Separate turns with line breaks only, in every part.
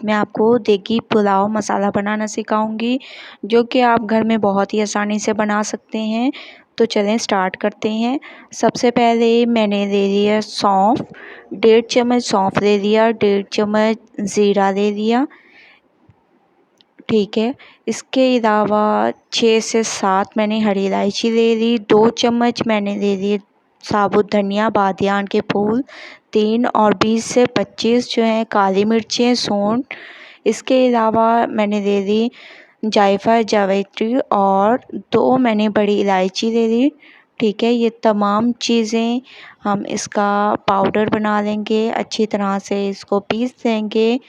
मैं आपको देगी पुलाव मसाला बनाना सिखाऊंगी, जो कि आप घर में बहुत ही आसानी से बना सकते हैं। तो चलें स्टार्ट करते हैं। सबसे पहले मैंने ले लिया सौंफ, 1.5 चम्मच सौंफ ले लिया, 1.5 चम्मच ज़ीरा ले लिया। ठीक है, इसके अलावा 6 से 7 मैंने हरी इलायची ले ली, 2 चम्मच मैंने ले लिए साबुत धनिया बादियान के फूल, 3 और 20 से 25 जो है काली मिर्चें, सूंठ। इसके अलावा मैंने ले ली जायफल जावित्री और 2 मैंने बड़ी इलायची ले ली। ठीक है, ये तमाम चीज़ें हम इसका पाउडर बना लेंगे, अच्छी तरह से इसको पीस लेंगे।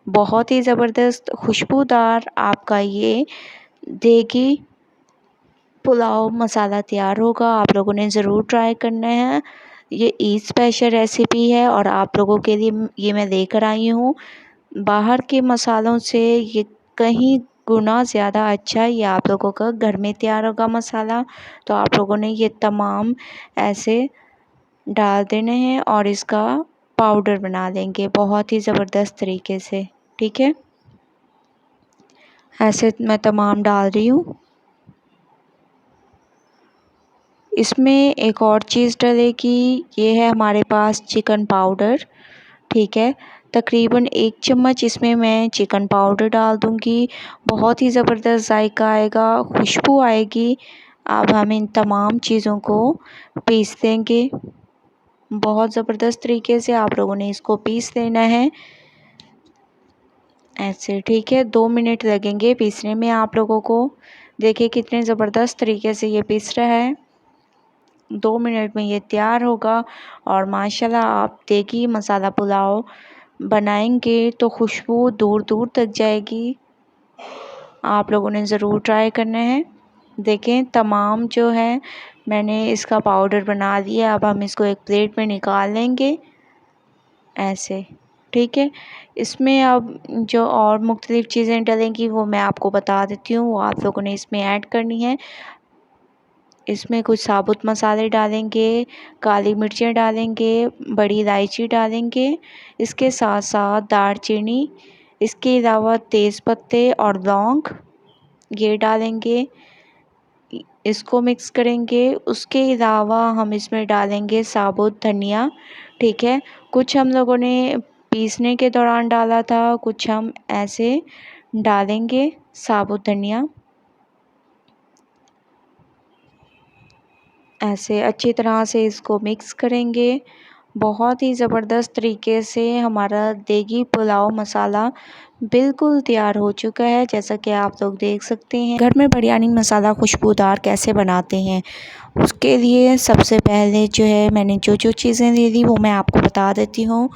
बहुत ही ज़बरदस्त खुशबूदार आपका ये देगी पुलाव मसाला तैयार होगा। आप लोगों ने ज़रूर ट्राई करना है। ये ईद स्पेशल रेसिपी है और आप लोगों के लिए ये मैं लेकर आई हूँ। बाहर के मसालों से ये कहीं गुना ज़्यादा अच्छा ये आप लोगों का घर में तैयार होगा मसाला। तो आप लोगों ने ये तमाम ऐसे डाल देने हैं और इसका पाउडर बना लेंगे बहुत ही ज़बरदस्त तरीके से। ठीक है, ऐसे मैं तमाम डाल रही हूँ। इसमें एक और चीज़ डलेगी, ये है हमारे पास चिकन पाउडर। ठीक है, तकरीबन 1 चम्मच इसमें मैं चिकन पाउडर डाल दूँगी। बहुत ही ज़बरदस्त जायका आएगा, खुशबू आएगी। अब हम इन तमाम चीज़ों को पीस देंगे बहुत ज़बरदस्त तरीके से। आप लोगों ने इसको पीस लेना है ऐसे। ठीक है, 2 मिनट लगेंगे पीसने में आप लोगों को। देखिए कितने ज़बरदस्त तरीके से ये पीस रहा है। 2 मिनट में ये तैयार होगा और माशाल्लाह आप देगी मसाला पुलाव बनाएंगे तो खुशबू दूर दूर तक जाएगी। आप लोगों ने ज़रूर ट्राई करना है। देखें तमाम जो है मैंने इसका पाउडर बना लिया। अब हम इसको एक प्लेट में निकाल लेंगे ऐसे। ठीक है, इसमें अब जो और मुख्तलिफ़ चीज़ें डलेंगी वो मैं आपको बता देती हूँ, वो आप लोगों ने इसमें ऐड करनी है। इसमें कुछ साबुत मसाले डालेंगे, काली मिर्चें डालेंगे, बड़ी इलायची डालेंगे, इसके साथ साथ दालचीनी, इसके अलावा तेज़ पत्ते और लौंग ये डालेंगे। इसको मिक्स करेंगे। उसके अलावा हम इसमें डालेंगे साबुत धनिया। ठीक है, कुछ हम लोगों ने पीसने के दौरान डाला था, कुछ हम ऐसे डालेंगे साबुत धनिया। ऐसे अच्छी तरह से इसको मिक्स करेंगे। बहुत ही ज़बरदस्त तरीके से हमारा देगी पुलाव मसाला बिल्कुल तैयार हो चुका है, जैसा कि आप लोग देख सकते हैं। घर में बिरयानी मसाला खुशबूदार कैसे बनाते हैं, उसके लिए सबसे पहले जो है मैंने जो जो चीज़ें ले ली वो मैं आपको बता देती हूँ।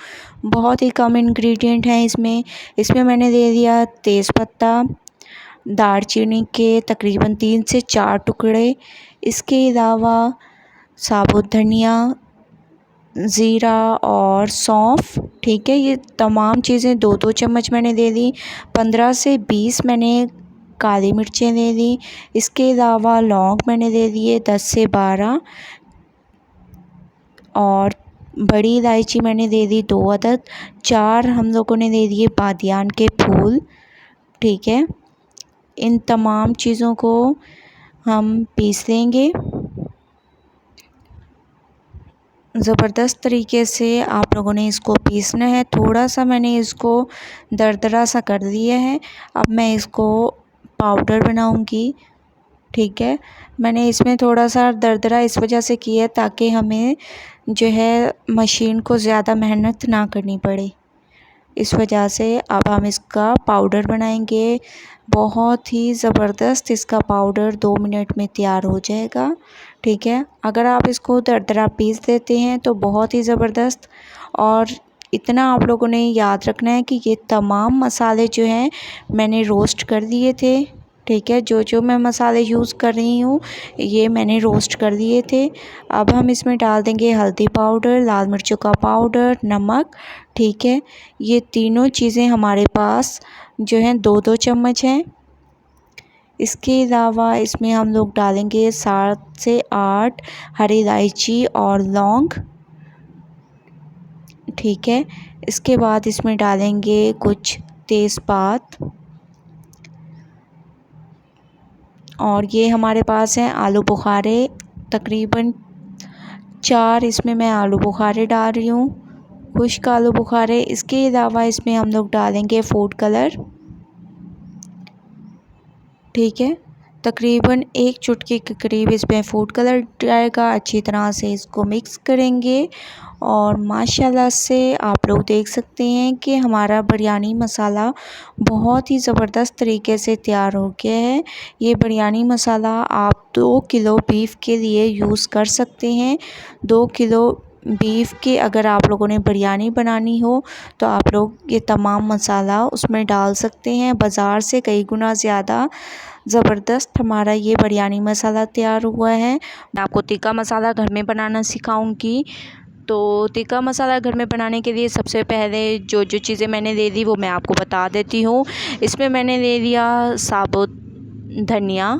बहुत ही कम इंग्रेडिएंट हैं इसमें। इसमें मैंने ले लिया तेज़पत्ता, दालचीनी के तकरीबन 3 से 4 टुकड़े। इसके अलावा साबुत धनिया, ज़ीरा और सौंफ। ठीक है, ये तमाम चीज़ें 2-2 चम्मच मैंने ले ली। 15 से 20 मैंने काली मिर्चें ले ली। इसके अलावा लौंग मैंने ले लिए 10 से 12 और बड़ी इलायची मैंने ले ली 2 अदद। 4 हम लोगों ने ले लिए बादियान के फूल। ठीक है, इन तमाम चीज़ों को हम पीस लेंगे ज़बरदस्त तरीके से। आप लोगों ने इसको पीसना है। थोड़ा सा मैंने इसको दरदरा सा कर दिया है। अब मैं इसको पाउडर बनाऊंगी। ठीक है, मैंने इसमें थोड़ा सा दरदरा इस वजह से किया है ताकि हमें जो है मशीन को ज़्यादा मेहनत ना करनी पड़े, इस वजह से। अब हम इसका पाउडर बनाएंगे। बहुत ही ज़बरदस्त इसका पाउडर 2 मिनट में तैयार हो जाएगा। ठीक है, अगर आप इसको दरदरा पीस देते हैं तो बहुत ही ज़बरदस्त। और इतना आप लोगों ने याद रखना है कि ये तमाम मसाले जो हैं मैंने रोस्ट कर दिए थे। ठीक है, जो जो मैं मसाले यूज़ कर रही हूँ ये मैंने रोस्ट कर दिए थे। अब हम इसमें डाल देंगे हल्दी पाउडर, लाल मिर्चों का पाउडर, नमक। ठीक है, ये तीनों चीज़ें हमारे पास जो हैं 2-2 चम्मच हैं। इसके अलावा इसमें हम लोग डालेंगे 7 से 8 हरी इलायची और लौंग। ठीक है, इसके बाद इसमें डालेंगे कुछ तेज़पात, और ये हमारे पास हैं आलू बुखारे, तकरीबन 4 इसमें मैं आलू बुखारे डाल रही हूँ, खुश्क आलू बुखारे। इसके अलावा इसमें हम लोग डालेंगे फूड कलर, ठीक है। तकरीबन 1 चुटकी के करीब इसमें फूड कलर जाएगा। अच्छी तरह से इसको मिक्स करेंगे और माशाल्लाह से आप लोग देख सकते हैं कि हमारा बिरयानी मसाला बहुत ही ज़बरदस्त तरीके से तैयार हो गया है। ये बिरयानी मसाला आप 2 किलो बीफ के लिए यूज़ कर सकते हैं। 2 किलो बीफ के अगर आप लोगों ने बिरयानी बनानी हो तो आप लोग ये तमाम मसाला उसमें डाल सकते हैं। बाज़ार से कई गुना ज़्यादा ज़बरदस्त हमारा ये बिरयानी मसाला तैयार हुआ है। मैं आपको टिक्का मसाला घर में बनाना सिखाऊंगी। तो टिक्का मसाला घर में बनाने के लिए सबसे पहले जो चीज़ें मैंने ले ली वो मैं आपको बता देती हूँ। इसमें मैंने ले लिया साबुत धनिया,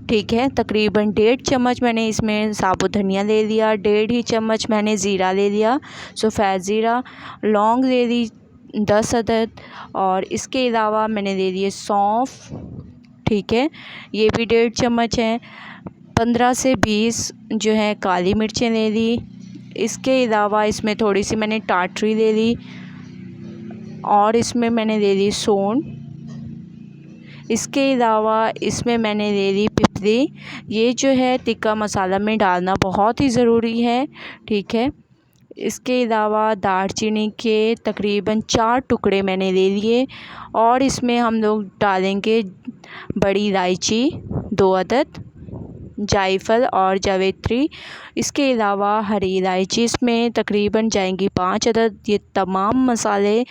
ठीक है। तकरीबन 1.5 चम्मच मैंने इसमें साबुत धनिया ले लिया। 1.5 ही चम्मच मैंने ज़ीरा ले लिया, सफ़ेद ज़ीरा। लौंग ले ली 10 अदद, और इसके अलावा मैंने ले लिए सौंफ, ठीक है, ये भी 1.5 चम्मच है। 15 से 20 जो है काली मिर्चें ले ली। इसके अलावा इसमें थोड़ी सी मैंने टाटरी ले ली, और इसमें मैंने ले ली सौंठ। इसके अलावा इसमें मैंने ले ली पिपली। ये जो है टिक्का मसाला में डालना बहुत ही ज़रूरी है, ठीक है। इसके अलावा दालचीनी के तकरीबन 4 टुकड़े मैंने ले लिए, और इसमें हम लोग डालेंगे बड़ी इलायची 2 अदद, जायफल और जावित्री। इसके अलावा हरी इलायची इसमें तकरीबन जाएंगी 5 अदद। ये तमाम मसाले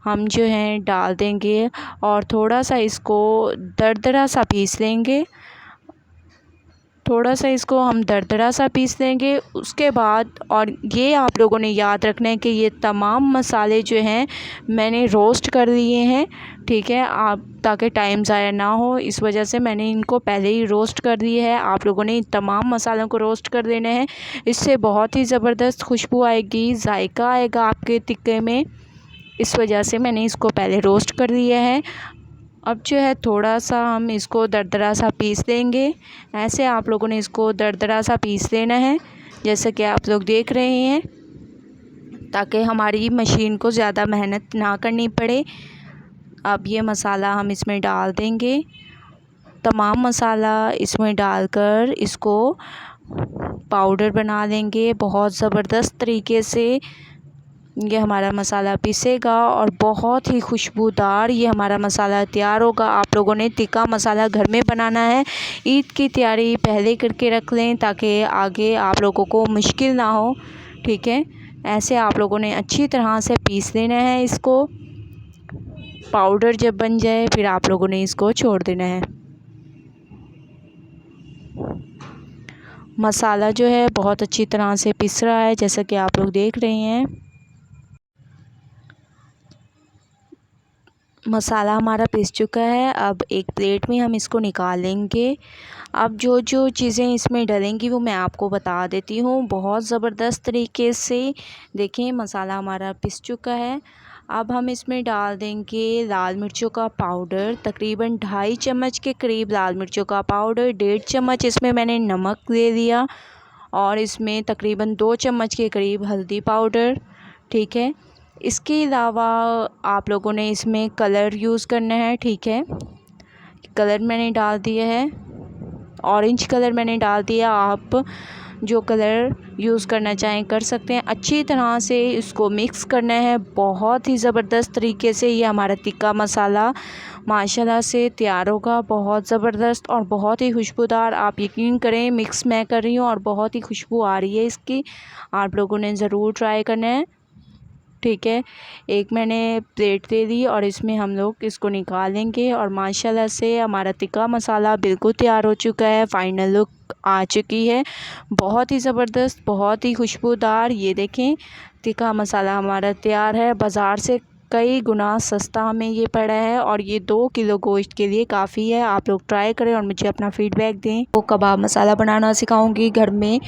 हम जो हैं डाल देंगे और थोड़ा सा इसको दरदरा सा पीस लेंगे। थोड़ा सा इसको हम दरदरा सा पीस लेंगे। उसके बाद, और ये आप लोगों ने याद रखना है कि ये तमाम मसाले जो हैं मैंने रोस्ट कर लिए हैं, ठीक है, आप ताकि टाइम ज़ाया ना हो, इस वजह से मैंने इनको पहले ही रोस्ट कर दिया है। आप लोगों ने तमाम मसालों को रोस्ट कर देना है। इससे बहुत ही ज़बरदस्त खुशबू आएगी, जायका आएगा आपके टिक्के में, इस वजह से मैंने इसको पहले रोस्ट कर दिया है। अब जो है थोड़ा सा हम इसको दरदरा सा पीस लेंगे। ऐसे आप लोगों ने इसको दरदरा सा पीस लेना है, जैसे कि आप लोग देख रहे हैं, ताकि हमारी मशीन को ज़्यादा मेहनत ना करनी पड़े। अब ये मसाला हम इसमें डाल देंगे। तमाम मसाला इसमें डालकर इसको पाउडर बना लेंगे बहुत ज़बरदस्त तरीके से। ये हमारा मसाला पीसेगा और बहुत ही खुशबूदार ये हमारा मसाला तैयार होगा। आप लोगों ने टिक्का मसाला घर में बनाना है, ईद की तैयारी पहले करके रख लें ताकि आगे आप लोगों को मुश्किल ना हो, ठीक है। ऐसे आप लोगों ने अच्छी तरह से पीस लेना है इसको। पाउडर जब बन जाए फिर आप लोगों ने इसको छोड़ देना है। मसाला जो है बहुत अच्छी तरह से पिस रहा है, जैसा कि आप लोग देख रहे हैं। मसाला हमारा पिस चुका है। अब एक प्लेट में हम इसको निकाल लेंगे। अब जो चीज़ें इसमें डलेंगी वो मैं आपको बता देती हूँ बहुत ज़बरदस्त तरीके से। देखें मसाला हमारा पिस चुका है। अब हम इसमें डाल देंगे लाल मिर्चों का पाउडर, तकरीबन 2.5 चम्मच के करीब लाल मिर्चों का पाउडर। 1.5 चम्मच इसमें मैंने नमक ले लिया, और इसमें तकरीबन 2 चम्मच के करीब हल्दी पाउडर, ठीक है। इसके अलावा आप लोगों ने इसमें कलर यूज़ करना है, ठीक है। कलर मैंने डाल दिया है, ऑरेंज कलर मैंने डाल दिया। आप जो कलर यूज़ करना चाहें कर सकते हैं। अच्छी तरह से इसको मिक्स करना है बहुत ही ज़बरदस्त तरीके से। ये हमारा टिक्का मसाला माशाल्लाह से तैयार होगा बहुत ज़बरदस्त और बहुत ही खुशबूदार। आप यकीन करें मिक्स मैं कर रही हूँ और बहुत ही खुशबू आ रही है इसकी। आप लोगों ने ज़रूर ट्राई करना है, ठीक है। एक मैंने प्लेट ले ली और इसमें हम लोग इसको निकालेंगे, और माशाल्लाह से हमारा टिक्का मसाला बिल्कुल तैयार हो चुका है। फाइनल लुक आ चुकी है, बहुत ही ज़बरदस्त, बहुत ही खुशबूदार। ये देखें टिक्का मसाला हमारा तैयार है। बाज़ार से कई गुना सस्ता हमें ये पड़ा है, और ये 2 किलो गोश्त के लिए काफ़ी है। आप लोग ट्राई करें और मुझे अपना फ़ीडबैक दें। वो कबाब मसाला बनाना सिखाऊंगी घर में।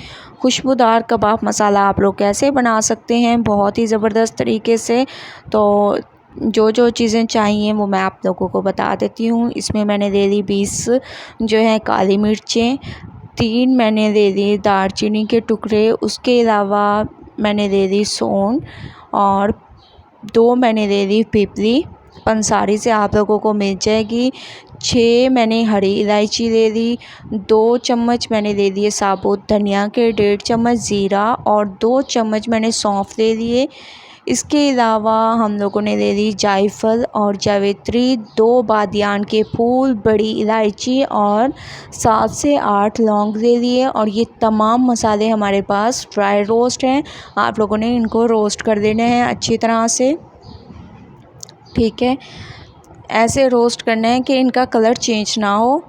खुशबूदार कबाब मसाला आप लोग कैसे बना सकते हैं बहुत ही ज़बरदस्त तरीके से। तो जो जो चीज़ें चाहिए वो मैं आप लोगों को बता देती हूँ। इसमें मैंने ले ली 20 जो है काली मिर्चें, 3 मैंने ले ली दालचीनी के टुकड़े, उसके अलावा मैंने ले ली सौंठ और 2 मैंने ले ली पिपली, पंसारी से आप लोगों को मिल जाएगी। 6 मैंने हरी इलायची ले ली, 2 चम्मच मैंने ले लिए साबुत धनिया के, 1.5 चम्मच ज़ीरा और 2 चम्मच मैंने सौंफ ले लिए। इसके अलावा हम लोगों ने ले ली जायफल और जावित्री, 2 बादियान के फूल, बड़ी इलायची और 7 से 8 लौंग ले लिए। और ये तमाम मसाले हमारे पास ड्राई रोस्ट हैं, आप लोगों ने इनको रोस्ट कर देने हैं अच्छी तरह से, ठीक है। ऐसे रोस्ट करना है कि इनका कलर चेंज ना हो,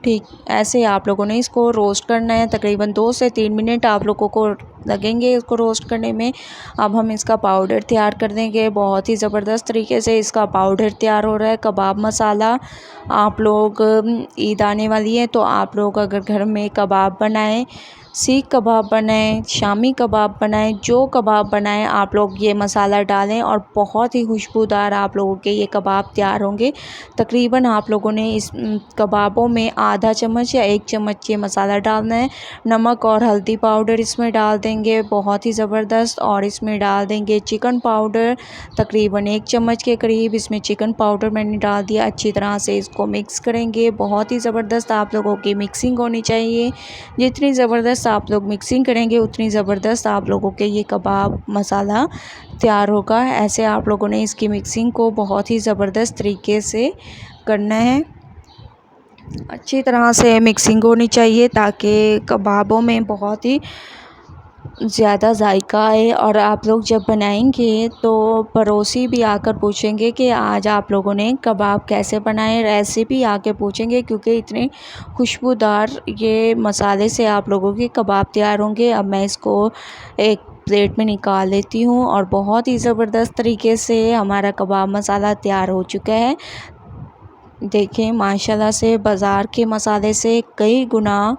ठीक। ऐसे आप लोगों ने इसको रोस्ट करना है, तकरीबन 2 से 3 मिनट आप लोगों को लगेंगे इसको रोस्ट करने में। अब हम इसका पाउडर तैयार कर देंगे। बहुत ही ज़बरदस्त तरीके से इसका पाउडर तैयार हो रहा है, कबाब मसाला। आप लोग ईद आने वाली है तो आप लोग अगर घर में कबाब बनाएं, सीख कबाब बनाएं, शामी कबाब बनाएं, जो कबाब बनाएं आप लोग ये मसाला डालें और बहुत ही खुशबूदार आप लोगों के ये कबाब तैयार होंगे। तकरीबन आप लोगों ने इस कबाबों में आधा चम्मच या 1 चम्मच ये मसाला डालना है। नमक और हल्दी पाउडर इसमें डाल देंगे, बहुत ही ज़बरदस्त। और इसमें डाल देंगे चिकन पाउडर, तकरीबन 1 चम्मच के करीब इसमें चिकन पाउडर मैंने डाल दिया। अच्छी तरह से इसको मिक्स करेंगे, बहुत ही ज़बरदस्त आप लोगों की मिक्सिंग होनी चाहिए। जितनी ज़बरदस्त आप लोग मिक्सिंग करेंगे उतनी ज़बरदस्त आप लोगों के ये कबाब मसाला तैयार होगा। ऐसे आप लोगों ने इसकी मिक्सिंग को बहुत ही ज़बरदस्त तरीके से करना है, अच्छी तरह से मिक्सिंग होनी चाहिए ताकि कबाबों में बहुत ही ज़्यादा जायका आए। और आप लोग जब बनाएंगे तो पड़ोसी भी आकर पूछेंगे कि आज आप लोगों ने कबाब कैसे बनाए, रेसिपी आके पूछेंगे, क्योंकि इतने खुशबूदार ये मसाले से आप लोगों के कबाब तैयार होंगे। अब मैं इसको एक प्लेट में निकाल लेती हूँ और बहुत ही ज़बरदस्त तरीके से हमारा कबाब मसाला तैयार हो चुका है। देखें माशाल्लाह से बाज़ार के मसाले से कई गुना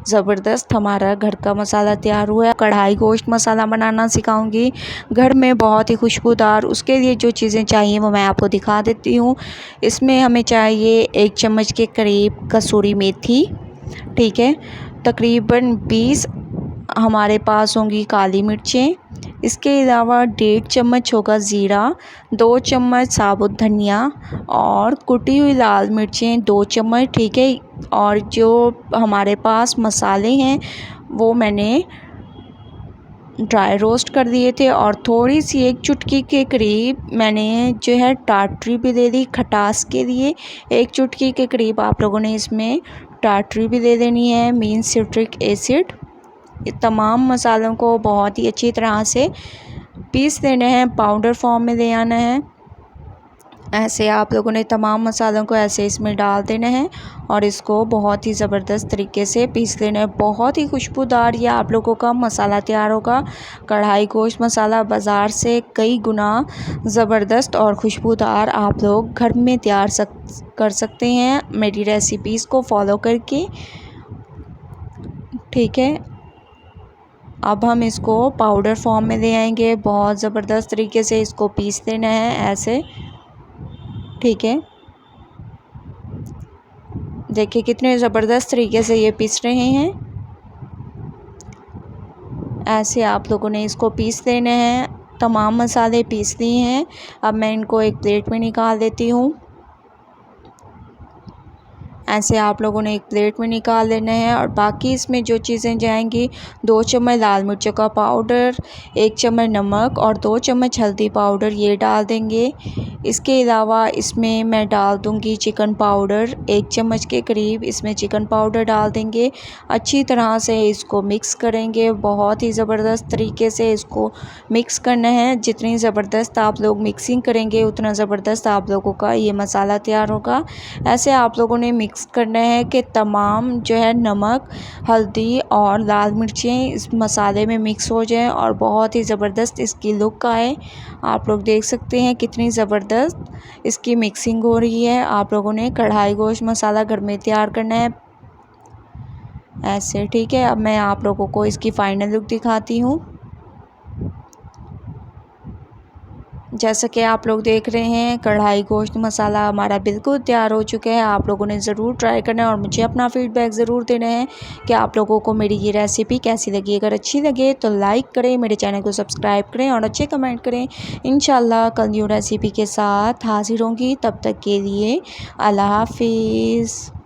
ज़बरदस्त हमारा घर का मसाला तैयार हुआ है। कढ़ाई गोश्त मसाला बनाना सिखाऊंगी घर में, बहुत ही खुशबूदार। उसके लिए जो चीज़ें चाहिए वो मैं आपको दिखा देती हूँ। इसमें हमें चाहिए 1 चम्मच के करीब कसूरी मेथी, ठीक है। तकरीबन 20 हमारे पास होंगी काली मिर्चें। इसके अलावा 1.5 चम्मच होगा ज़ीरा, 2 चम्मच साबुत धनिया और कुटी हुई लाल मिर्चें 2 चम्मच, ठीक है। और जो हमारे पास मसाले हैं वो मैंने ड्राई रोस्ट कर दिए थे। और थोड़ी सी 1 चुटकी के करीब मैंने जो है टाटरी भी ले ली खटास के लिए। 1 चुटकी के करीब आप लोगों ने इसमें टाटरी भी ले लेनी है, मीन सिट्रिक एसिड। ये तमाम मसालों को बहुत ही अच्छी तरह से पीस देना है, पाउडर फॉर्म में ले आना है। ऐसे आप लोगों ने तमाम मसालों को ऐसे इसमें डाल देना है और इसको बहुत ही ज़बरदस्त तरीके से पीस लेना है। बहुत ही खुशबूदार ये आप लोगों का मसाला तैयार होगा। कढ़ाई गोश्त मसाला बाज़ार से कई गुना ज़बरदस्त और खुशबूदार आप लोग घर में तैयार कर सकते हैं मेरी रेसिपीज़ को फॉलो करके, ठीक है। अब हम इसको पाउडर फॉर्म में ले आएंगे, बहुत ज़बरदस्त तरीके से इसको पीस देना है ऐसे, ठीक है। देखिए कितने ज़बरदस्त तरीके से ये पीस रहे हैं। ऐसे आप लोगों ने इसको पीस देना है, तमाम मसाले पीस लिए हैं। अब मैं इनको एक प्लेट में निकाल देती हूँ। ऐसे आप लोगों ने एक प्लेट में निकाल लेना है। और बाकी इसमें जो चीज़ें जाएंगी, 2 चम्मच लाल मिर्चों का पाउडर, 1 चम्मच नमक और 2 चम्मच हल्दी पाउडर ये डाल देंगे। इसके अलावा इसमें मैं डाल दूँगी चिकन पाउडर, 1 चम्मच के करीब इसमें चिकन पाउडर डाल देंगे। अच्छी तरह से इसको मिक्स करेंगे, बहुत ही ज़बरदस्त तरीके से इसको मिक्स करना है। जितनी ज़बरदस्त आप लोग मिक्सिंग करेंगे उतना ज़बरदस्त आप लोगों का ये मसाला तैयार होगा। ऐसे आप लोगों ने मिक्स करना है कि तमाम जो है नमक, हल्दी और लाल मिर्चें इस मसाले में मिक्स हो जाएं और बहुत ही ज़बरदस्त इसकी लुक आए। आप लोग देख सकते हैं कितनी ज़बरदस्त इसकी मिक्सिंग हो रही है। आप लोगों ने कढ़ाई गोश्त मसाला घर में तैयार करना है ऐसे, ठीक है। अब मैं आप लोगों को इसकी फ़ाइनल लुक दिखाती हूँ। जैसा कि आप लोग देख रहे हैं कढ़ाई गोश्त मसाला हमारा बिल्कुल तैयार हो चुका है। आप लोगों ने ज़रूर ट्राई करना है और मुझे अपना फीडबैक ज़रूर देना है कि आप लोगों को मेरी ये रेसिपी कैसी लगी। अगर अच्छी लगे तो लाइक करें, मेरे चैनल को सब्सक्राइब करें और अच्छे कमेंट करें। इंशाल्लाह कल न्यू रेसिपी के साथ हाजिर होंगी। तब तक के लिए अल्लाह हाफिज़।